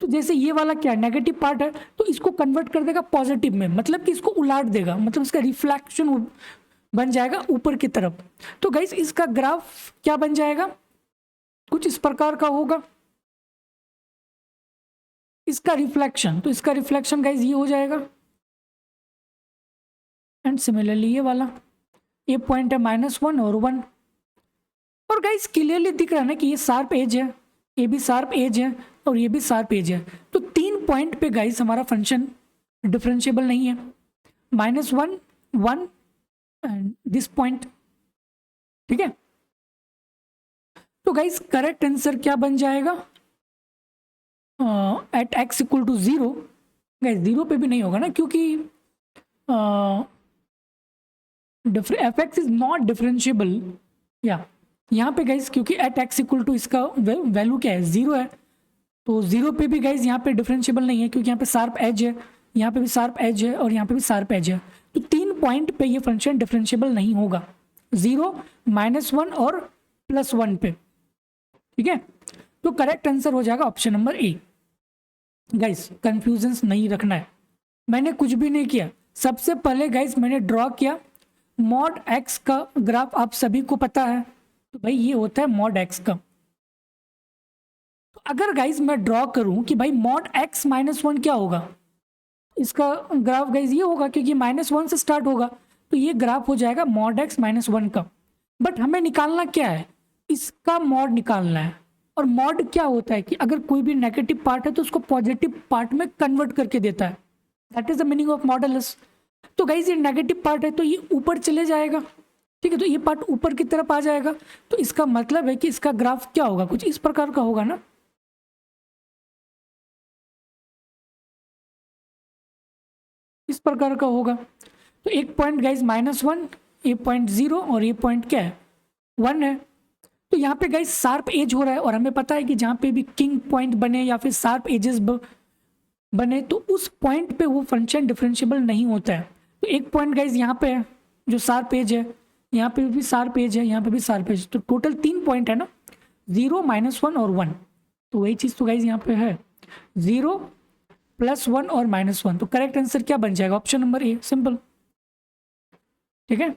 तो जैसे ये वाला क्या है? नेगेटिव पार्ट है, तो इसको कन्वर्ट कर देगा पॉजिटिव में, मतलब कि इसको उलाट देगा, मतलब इसका रिफ्लेक्शन बन जाएगा ऊपर की तरफ। तो गाइस इसका ग्राफ क्या बन जाएगा? कुछ इस प्रकार का होगा इसका रिफ्लेक्शन। तो इसका रिफ्लेक्शन गाइस ये हो जाएगा। एंड सिमिलरली ये वाला, ये पॉइंट है -1 और 1। और गाइस क्लियरली दिख रहा है ना कि ये शार्प एज है, ये भी शार्प एज है और ये भी शार्प एज है। तो 3 पॉइंट पे गाइस हमारा फंक्शन डिफरेंशिएबल नहीं है। -1, 1 एंड दिस पॉइंट, ठीक है। तो गाइस करेक्ट आंसर क्या बन जाएगा? At x equal to 0। Guys 0 पे भी नहीं होगा ना, क्योंकि fx इज नॉट डिफरेंशिएबल। या यहाँ पे गाइस क्योंकि एट x इक्वल टू इसका वैल्यू क्या है? 0 है। तो 0 पे भी गाइस यहाँ पे डिफरेंशिएबल नहीं है, क्योंकि यहाँ पे शार्प एज है, यहाँ पे भी शार्प एज है और यहाँ पे भी शार्प एज है। तो 3 पॉइंट पे ये फंक्शन डिफरेंशिएबल नहीं होगा, 0, -1 और +1 पे, ठीक है। तो करेक्ट आंसर हो जाएगा option number A. Guys confusion नहीं रखना है, मैंने कुछ भी नहीं किया। सबसे पहले गाइस मैंने ड्रॉ किया मॉड x का ग्राफ, आप सभी को पता है, तो भाई ये होता है मॉड x का। तो अगर गाइस मैं ड्रॉ करूं कि भाई मॉड x -1 क्या होगा, इसका ग्राफ गाइस ये होगा, क्योंकि -1 से स्टार्ट होगा, तो ये ग्राफ हो जाएगा मॉड x -1 का। बट हमें निकालना क्या है? इसका मॉड निकालना है। और मॉड क्या होता है कि अगर कोई भी नेगेटिव पार्ट है तो उसको पॉजिटिव पार्ट में कन्वर्ट करके देता है। That is the meaning of modulus. तो गाइस ये नेगेटिव पार्ट है तो ये ऊपर चले जाएगा, ठीक है, तो ये पार्ट ऊपर की तरफ आ जाएगा, तो इसका मतलब है कि इसका ग्राफ क्या होगा, कुछ इस प्रकार का होगा ना, इस प्रकार का होगा। तो एक पॉइंट गाइज -1, ये पॉइंट 0 और ये पॉइंट क्या है 1 है। तो यहाँ पे गाइज शार्प एज हो रहा है, और हमें पता है कि जहाँ पे भी किंग पॉइंट बने या फिर शार्प एजेस बने तो उस पॉइंट पे वो फंक्शन डिफरेंशिएबल नहीं होता है। तो एक पॉइंट गाइज यहाँ पे है जो शार्प एज है, यहाँ पे भी शार्प एज है, यहाँ पे भी शार्प एज, तो टोटल 3 पॉइंट है ना, 0, -1 और 1। तो वही चीज़ तो गाइज यहाँ पे है 0 +1 और -1। तो करेक्ट आंसर क्या बन जाएगा, ऑप्शन नंबर ए, सिंपल। ठीक है,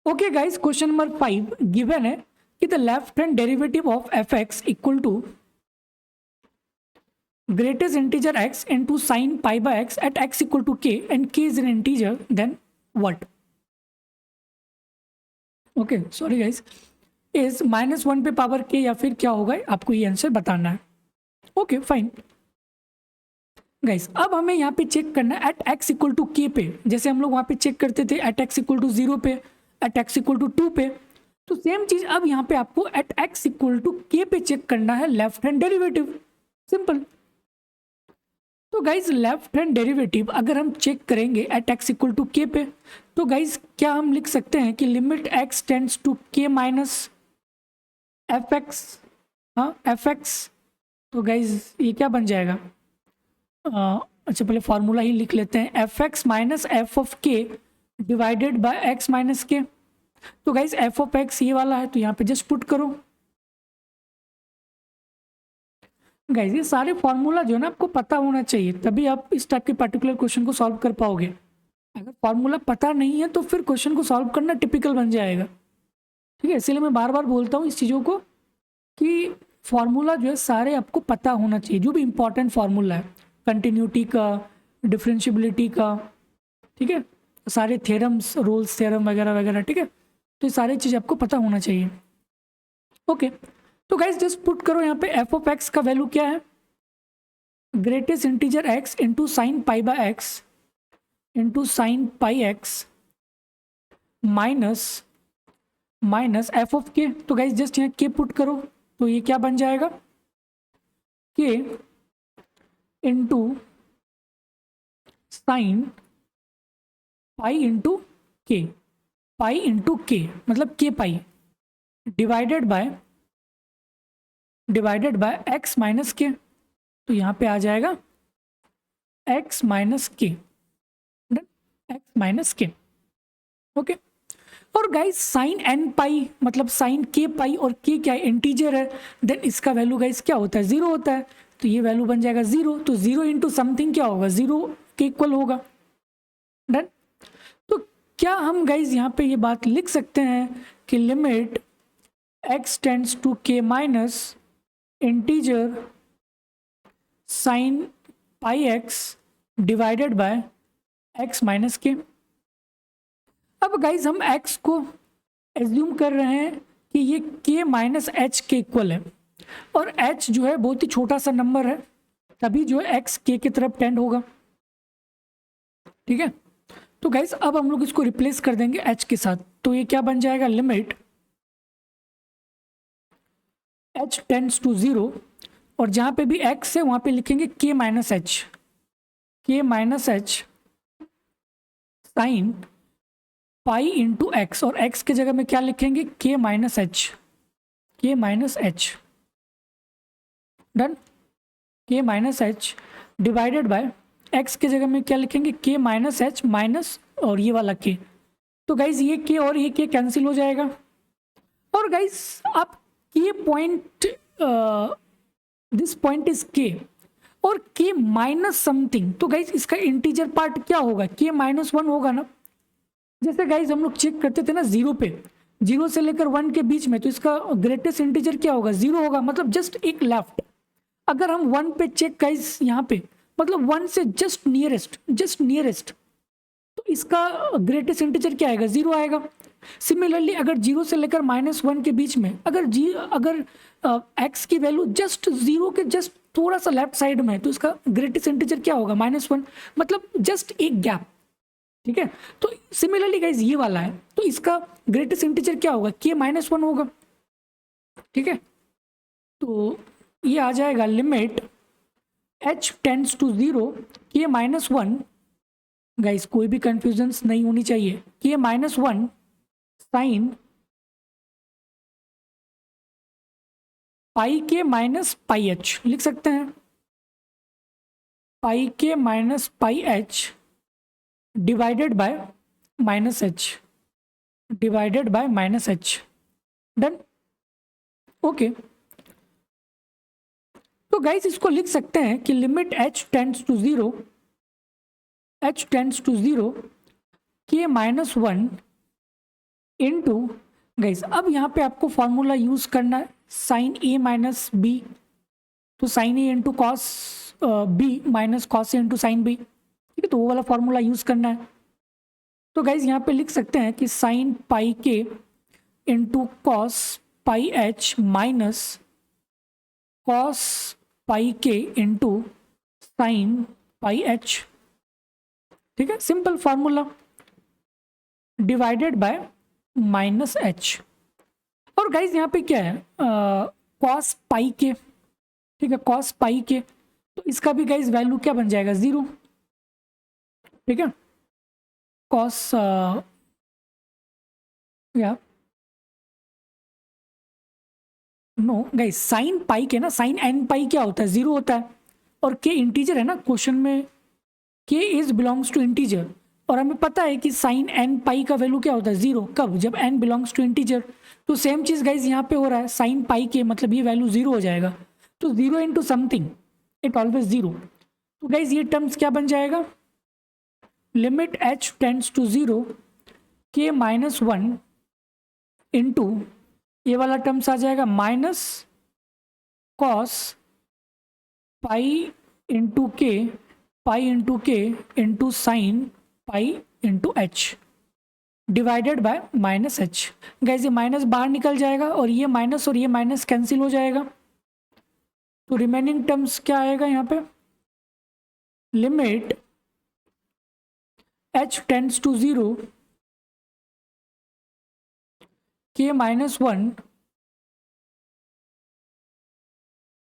okay guys, question number 5 given है कि the left hand derivative of f(x) equal to greatest integer x into sin pi by x at x equal to k and k is an integer, then what? Okay, sorry guys, is -1 पे power k या फिर क्या होगा, आपको ये answer बताना है। Okay fine guys, अब हमें यहाँ पे चेक करना है at x equal to k पे, जैसे हम लोग वहाँ पे चेक करते थे एट x इक्वल टू 0 पे, एट x इक्वल टू 2 पे, तो सेम चीज अब यहाँ पे आपको at x equal to k पे चेक करना है लेफ्ट हैंड डेरिवेटिव, सिंपल। तो गाइज लेफ्ट हैंड डेरिवेटिव अगर हम चेक करेंगे at x equal to k पे, तो गाइज क्या हम लिख सकते हैं कि limit x tends to k minus fx, हाँ fx, तो गाइज ये क्या बन जाएगा, अच्छा पहले फॉर्मूला ही लिख लेते हैं, fx minus f of k divided by x minus k। तो गाइज f ऑफ x ये वाला है, तो यहाँ पे जस्ट पुट करो। गाइज ये सारे फॉर्मूला जो है ना आपको पता होना चाहिए, तभी आप इस टाइप के पर्टिकुलर क्वेश्चन को सॉल्व कर पाओगे। अगर फॉर्मूला पता नहीं है तो फिर क्वेश्चन को सॉल्व करना टिपिकल बन जाएगा। ठीक है, इसीलिए मैं बार बार बोलता हूँ इस चीज़ों को कि फॉर्मूला जो है सारे आपको पता होना चाहिए, जो भी इंपॉर्टेंट फार्मूला है, कंटिन्यूटी का, डिफरेंशियबिलिटी का, ठीक है, सारे थ्योरम्स, रोल्स थ्योरम वगैरह वगैरह, ठीक है, तो ये सारी चीज़ आपको पता होना चाहिए। ओके, तो गाइज जस्ट पुट करो यहाँ पे f ऑफ x का वैल्यू क्या है, greatest integer x into sine pi by x into sine pi x minus f of k। तो गाइज जस्ट यहाँ k पुट करो, तो ये क्या बन जाएगा, k into sine pi into k, pi into k मतलब k pi divided by x minus के, तो यहाँ पे आ जाएगा x माइनस के, x माइनस के। ओके, और गाइज साइन n पाई मतलब साइन k पाई, और k क्या है, इंटीजर है, देन इसका वैल्यू गाइज क्या होता है, 0 होता है, तो ये वैल्यू बन जाएगा 0। तो 0 इंटू समथिंग क्या होगा, 0 के इक्वल होगा, डन। तो क्या हम गाइज यहाँ पे ये बात लिख सकते हैं कि limit x tends to k minus integer sine pi x divided by x minus k. अब गाइज हम x को एज्यूम कर रहे हैं कि ये k माइनस एच के इक्वल है, और h जो है बहुत ही छोटा सा नंबर है, तभी जो है x k की तरफ टेंड होगा। ठीक है, तो गाइज अब हम लोग इसको रिप्लेस कर देंगे h के साथ, तो ये क्या बन जाएगा, लिमिट h टेंड्स टू 0, और जहाँ पे भी x है वहाँ पे लिखेंगे k minus H, k minus h sine pi into x, और x के जगह में क्या लिखेंगे, k minus H, k minus h, done, k minus h divided by x के जगह में क्या लिखेंगे, k माइनस एच माइनस और ये वाला k। तो गाइज ये k और ये k कैंसिल हो जाएगा, और गाइज आप k point, this point is k और k माइनस समथिंग, तो गाइज इसका इंटीजर पार्ट क्या होगा, k माइनस 1 होगा ना। जैसे गाइज हम लोग चेक करते थे ना 0 पे, 0 से लेकर 1 के बीच में, तो इसका ग्रेटेस्ट इंटीजर क्या होगा, 0 होगा, मतलब जस्ट एक लेफ्ट। अगर हम 1 पे चेक गाइज यहाँ पे, मतलब 1 से जस्ट नियरेस्ट, तो इसका ग्रेटेस्ट इंटीजर क्या आएगा, 0 आएगा। सिमिलरली अगर 0 से लेकर -1 के बीच में, अगर x की वैल्यू जस्ट 0 के जस्ट थोड़ा सा लेफ्ट साइड में है, तो इसका ग्रेटेस्ट इंटीजर क्या होगा, -1, मतलब जस्ट एक गैप। ठीक है। तो सिमिलरली गाइज ये वाला है, तो इसका ग्रेटेस्ट इंटीजर क्या होगा, k-1 होगा। ठीक है, तो ये आ जाएगा limit h tends to 0 k-1, guys कोई भी कंफ्यूजन नहीं होनी चाहिए, k-1 sine pi k minus pi H लिख सकते हैं, pi k minus pi H divided by minus h, divided by minus h. Done, okay. तो गाइस इसको लिख सकते हैं कि limit h tends to 0, h tends to 0 k-1 into, guys अब यहाँ पे आपको फॉर्मूला यूज करना है साइन a माइनस बी, तो sine a into cos B minus cos a into sine B. ठीक है, तो वो वाला फॉर्मूला यूज करना है। तो गाइज यहाँ पे लिख सकते हैं कि साइन पाई के into cos pi H minus cos pi के इंटू साइन पाई एच। ठीक है, simple formula, divided by minus H. और गाइज यहाँ पे क्या है, कॉस पाई के, ठीक है, कॉस पाई के, तो इसका भी गाइज वैल्यू क्या बन जाएगा, 0। ठीक है, कॉस या नो गाइज साइन पाई के ना, साइन एन पाई क्या होता है, 0 होता है, और के इंटीजर है ना, क्वेश्चन में के इज बिलोंग्स टू इंटीजर, और हमें पता है कि साइन एन पाई का वैल्यू क्या होता है, 0, कब, जब एन बिलोंग्स टू इंटीजर। तो सेम चीज़ गाइज यहाँ पे हो रहा है, साइन पाई के मतलब ये वैल्यू 0 हो जाएगा, तो 0 इंटू समथिंग इट ऑलवेज 0। तो गाइज ये टर्म्स क्या बन जाएगा, limit h tends to 0 k-1 into, ये वाला टर्म्स आ जाएगा माइनस कॉस पाई इंटू के, पाई इंटू के into sine pi into H, divided by minus H. Guys ये माइनस बाहर निकल जाएगा और ये माइनस कैंसिल हो जाएगा, तो रिमेनिंग टर्म्स क्या आएगा यहाँ पे, limit h tends to 0 k-1,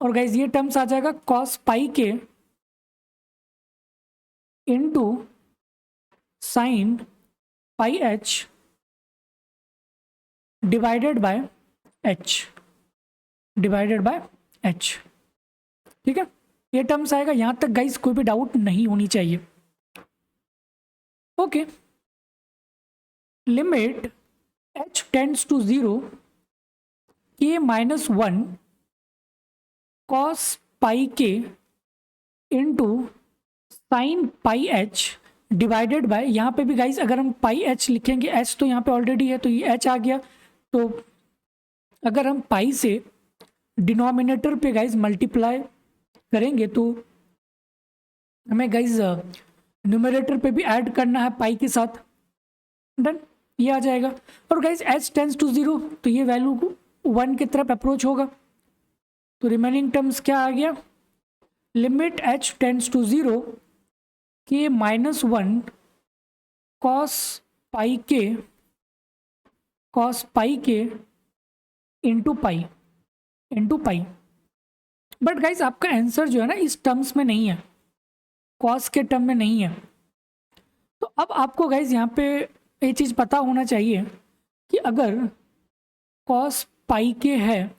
और गाइज ये टर्म्स आ जाएगा कॉस पाई के into sine pi H divided by H, divided by H. ठीक है, ये टर्म्स आएगा, यहां तक गाइज कोई भी डाउट नहीं होनी चाहिए। Okay, limit h tends to 0 k-1 cos pi के into sine pi H divided by, यहाँ पे भी गाइज अगर हम पाई एच लिखेंगे, एच तो यहाँ पे ऑलरेडी है तो ये एच आ गया, तो अगर हम पाई से डिनोमिनेटर पे गाइज मल्टीप्लाई करेंगे तो हमें गाइज न्यूमरेटर पे भी ऐड करना है पाई के साथ। डन, ये आ जाएगा। और गाइज h टेंड्स टू 0 तो ये वैल्यू 1 की तरफ अप्रोच होगा, तो रिमेनिंग टर्म्स क्या आ गया, limit h tends to 0 k-1 cos pi के इंटू पाई। बट गाइज आपका आंसर जो है ना इस टर्म्स में नहीं है, कॉस के टर्म में नहीं है। तो अब आपको गाइज यहाँ पे ये चीज़ पता होना चाहिए कि अगर कॉस पाई के है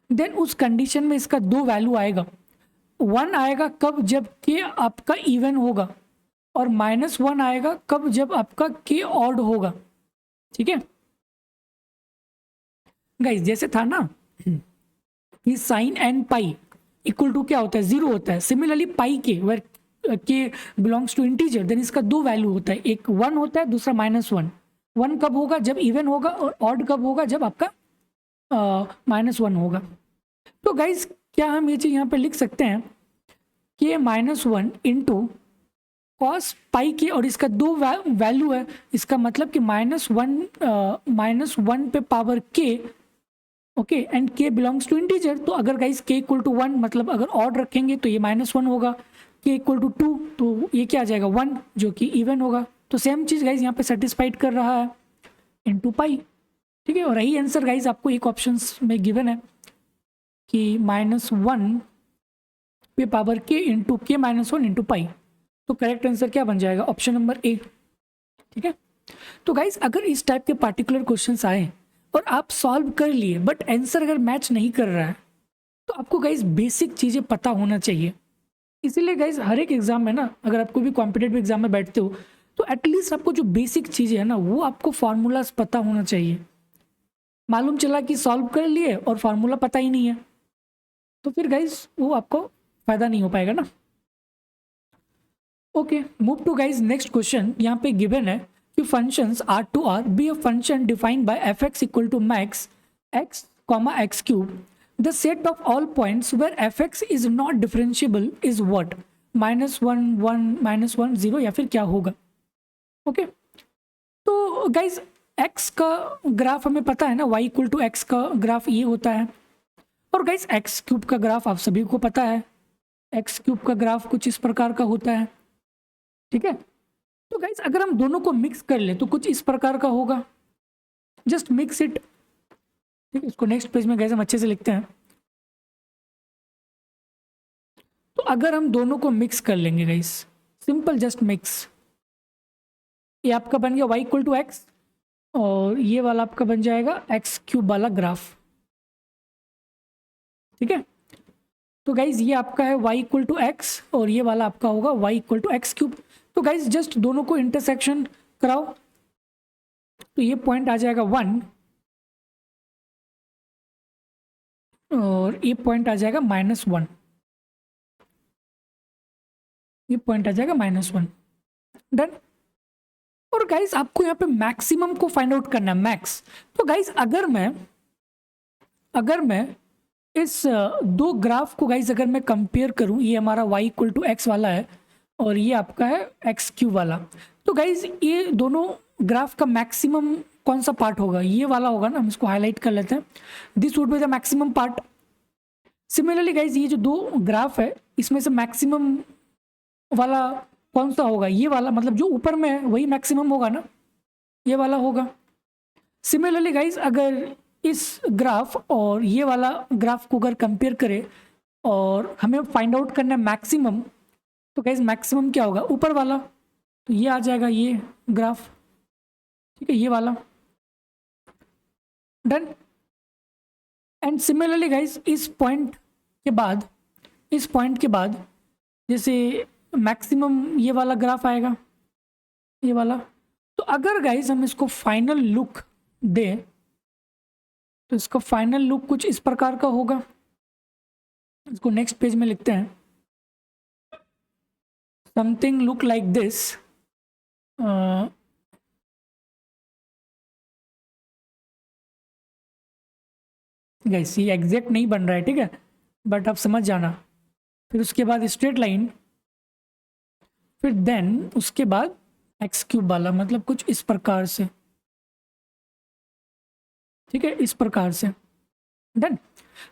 देन उस कंडीशन में इसका 2 वैल्यू आएगा, 1 आएगा कब, जब के आपका इवन होगा, और -1 आएगा कब, जब आपका के ऑड होगा। ठीक है गाइज, जैसे था ना कि sine n pi equal to क्या होता है, 0 होता है। सिमिलरली पाई के वेर के बिलोंग्स टू इंटीजर देन इसका 2 वैल्यू होता है, एक 1 होता है, दूसरा -1। 1 कब होगा, जब इवन होगा, और ऑड कब होगा, जब आपका -1 होगा। तो गाइज क्या हम ये चीज़ यहाँ पे लिख सकते हैं कि -1 इंटू कॉस पाई के, और इसका 2 वैल्यू है, इसका मतलब कि -1 पे पावर के, ओके, एंड के बिलोंग्स टू इंटीजर। तो अगर गाइज के इक्वल टू 1 मतलब अगर ऑड रखेंगे तो ये -1 होगा, के इक्वल टू 2 तो ये क्या आ जाएगा 1 जो कि इवन होगा, तो सेम चीज़ गाइज यहाँ पे सेटिस्फाइड कर रहा है इंटू पाई, ठीक है। और यही आंसर गाइज आपको एक ऑप्शन में गिवन है कि -1 पे पावर के इंटू के -1 इंटू पाई। तो करेक्ट आंसर क्या बन जाएगा? ऑप्शन नंबर ए, ठीक है। तो गाइज अगर इस टाइप के पार्टिकुलर क्वेश्चंस आए और आप सॉल्व कर लिए बट आंसर अगर मैच नहीं कर रहा है तो आपको गाइज बेसिक चीज़ें पता होना चाहिए। इसीलिए गाइज हर एक एग्जाम में ना, अगर आप कोई भी कॉम्पिटेटिव एग्जाम में बैठते हो तो एटलीस्ट आपको जो बेसिक चीज़ें है ना वो आपको फार्मूलाज पता होना चाहिए। मालूम चला कि सॉल्व कर लिए और फार्मूला पता ही नहीं है तो फिर गाइज वो आपको फायदा नहीं हो पाएगा ना। Okay, move to guys next question. यहाँ पे गिवन है कि functions R to R be a function defined by F X equal to max X comma X cube. The set of all points where F X is not differentiable is what? -1 1 -1 0 या फिर क्या होगा? Okay, तो guys x का graph हमें पता है ना, y इक्वल टू एक्स का ग्राफ ये होता है। और गाइज एक्स क्यूब का ग्राफ आप सभी को पता है, एक्स क्यूब का ग्राफ कुछ इस प्रकार का होता है, ठीक है। तो गाइज अगर हम दोनों को मिक्स कर ले तो कुछ इस प्रकार का होगा, जस्ट मिक्स इट, ठीक है। इसको नेक्स्ट पेज में गाइज हम अच्छे से लिखते हैं। तो अगर हम दोनों को मिक्स कर लेंगे गाइज, सिंपल जस्ट मिक्स, ये आपका बन गया y इक्वल टू एक्स और ये वाला आपका बन जाएगा एक्स क्यूब वाला ग्राफ, ठीक है। तो गाइज ये आपका है y इक्वल टू एक्स और ये वाला आपका होगा y equal to x cube. तो गाइज जस्ट दोनों को इंटरसेक्शन कराओ तो ये पॉइंट आ जाएगा 1 और ये पॉइंट आ जाएगा -1, ये पॉइंट आ जाएगा -1, डन। और गाइज आपको यहाँ पे मैक्सिमम को फाइंड आउट करना है, मैक्स। तो गाइज अगर मैं इस दो ग्राफ को गाइज अगर मैं कंपेयर करूँ, ये हमारा y इक्वल टू एक्स वाला है और ये आपका है एक्स क्यूब वाला, तो गाइज ये दोनों ग्राफ का मैक्सिमम कौन सा पार्ट होगा? ये वाला होगा ना, हम इसको हाईलाइट कर लेते हैं। This would be the maximum part. Similarly guys ये जो दो ग्राफ है इसमें से मैक्सिमम वाला कौन सा होगा? ये वाला, मतलब जो ऊपर में है वही मैक्सिमम होगा ना, ये वाला होगा। सिमिलरली गाइज अगर इस ग्राफ और ये वाला ग्राफ को अगर कंपेयर करें और हमें फाइंड आउट करना है मैक्सिमम, तो गाइज मैक्सिमम क्या होगा? ऊपर वाला, तो ये आ जाएगा ये ग्राफ, ठीक है, ये वाला, डन। एंड सिमिलरली गाइज इस पॉइंट के बाद जैसे मैक्सिमम ये वाला ग्राफ आएगा, ये वाला। तो अगर गाइज हम इसको फाइनल लुक दें तो इसका फाइनल लुक कुछ इस प्रकार का होगा। इसको नेक्स्ट पेज में लिखते हैं, something look like this. Guys ये एग्जैक्ट नहीं बन रहा है, ठीक है, बट आप समझ जाना। फिर उसके बाद स्ट्रेट लाइन, फिर देन उसके बाद एक्स क्यूब वाला, मतलब कुछ इस प्रकार से, ठीक है, इस प्रकार से, डन।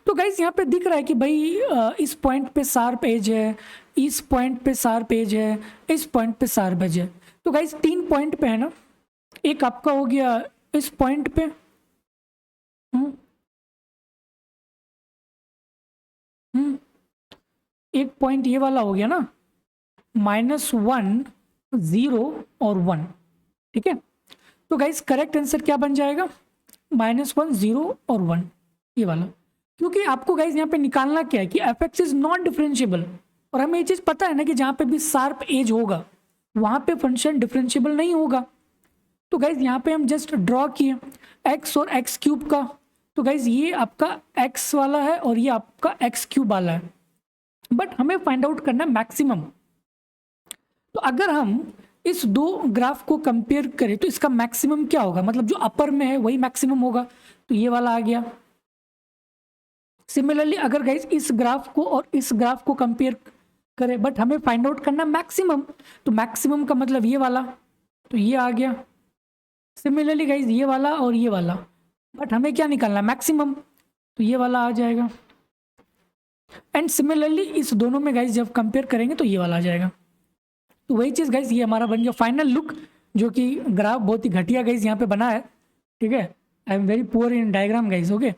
तो गाइज यहाँ पे दिख रहा है कि भाई इस पॉइंट पे शार्प एज है, इस पॉइंट पे शार्प एज है, इस पॉइंट पे शार्प एज है। तो गाइज 3 पॉइंट पे है ना, एक आपका हो गया इस पॉइंट पे, एक पॉइंट ये वाला हो गया ना, -1 0 और 1, ठीक है। तो गाइज करेक्ट आंसर क्या बन जाएगा? -1 0 और 1, ये वाला। क्योंकि आपको गाइज यहाँ पे निकालना क्या है कि F X is not differentiable, और हमें ये चीज़ पता है ना कि जहाँ पे भी शार्प एज होगा वहाँ पे फंक्शन डिफरेंशिएबल नहीं होगा। तो गाइज यहाँ पे हम जस्ट ड्रॉ किए एक्स और एक्स क्यूब का, तो गाइज ये आपका एक्स वाला है और ये आपका एक्स क्यूब वाला है, बट हमें फाइंड आउट करना है मैक्सिमम। तो अगर हम इस दो ग्राफ को कंपेयर करें तो इसका मैक्सिमम क्या होगा? मतलब जो अपर में है वही मैक्सिमम होगा, तो ये वाला आ गया। सिमिलरली अगर गाइज इस ग्राफ को और इस ग्राफ को कंपेयर करें, बट हमें फाइंड आउट करना मैक्सिमम, तो मैक्सिमम का मतलब ये वाला, तो ये आ गया। सिमिलरली गाइज ये वाला और ये वाला, बट हमें क्या निकालना? मैक्सिमम, तो ये वाला आ जाएगा। एंड सिमिलरली इस दोनों में गाइज जब कंपेयर करेंगे तो ये वाला आ जाएगा। तो वही चीज़ गाइज ये हमारा बन गया फाइनल लुक जो कि ग्राफ बहुत ही घटिया गाइज यहाँ पे बना है, ठीक है। I am very poor in diagram guys, okay.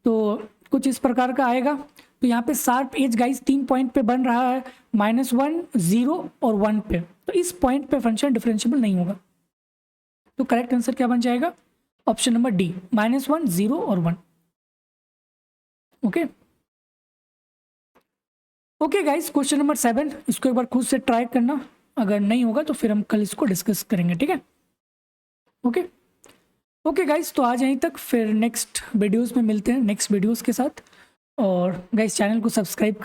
तो कुछ इस प्रकार का आएगा। तो यहाँ पे शार्प एज गाइज 3 पॉइंट पे बन रहा है, -1, 0 और 1 पे। तो इस पॉइंट पे फंक्शन डिफरेंशिएबल नहीं होगा। तो करेक्ट आंसर क्या बन जाएगा? ऑप्शन नंबर डी, -1, 0 और 1। Okay okay guys, question number 7 इसको एक बार खुद से ट्राई करना, अगर नहीं होगा तो फिर हम कल इसको डिस्कस करेंगे, ठीक है। ओके ओके गाइस, तो आज यहीं तक, फिर नेक्स्ट वीडियोस में मिलते हैं नेक्स्ट वीडियोस के साथ। और गाइस चैनल को सब्सक्राइब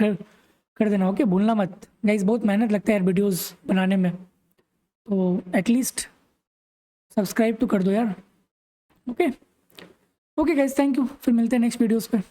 कर देना, ओके, भूलना मत गाइस, बहुत मेहनत लगता है यार वीडियोस बनाने में, तो एटलीस्ट सब्सक्राइब तो कर दो यार। Okay okay guys, thank you, फिर मिलते हैं नेक्स्ट वीडियोस पे।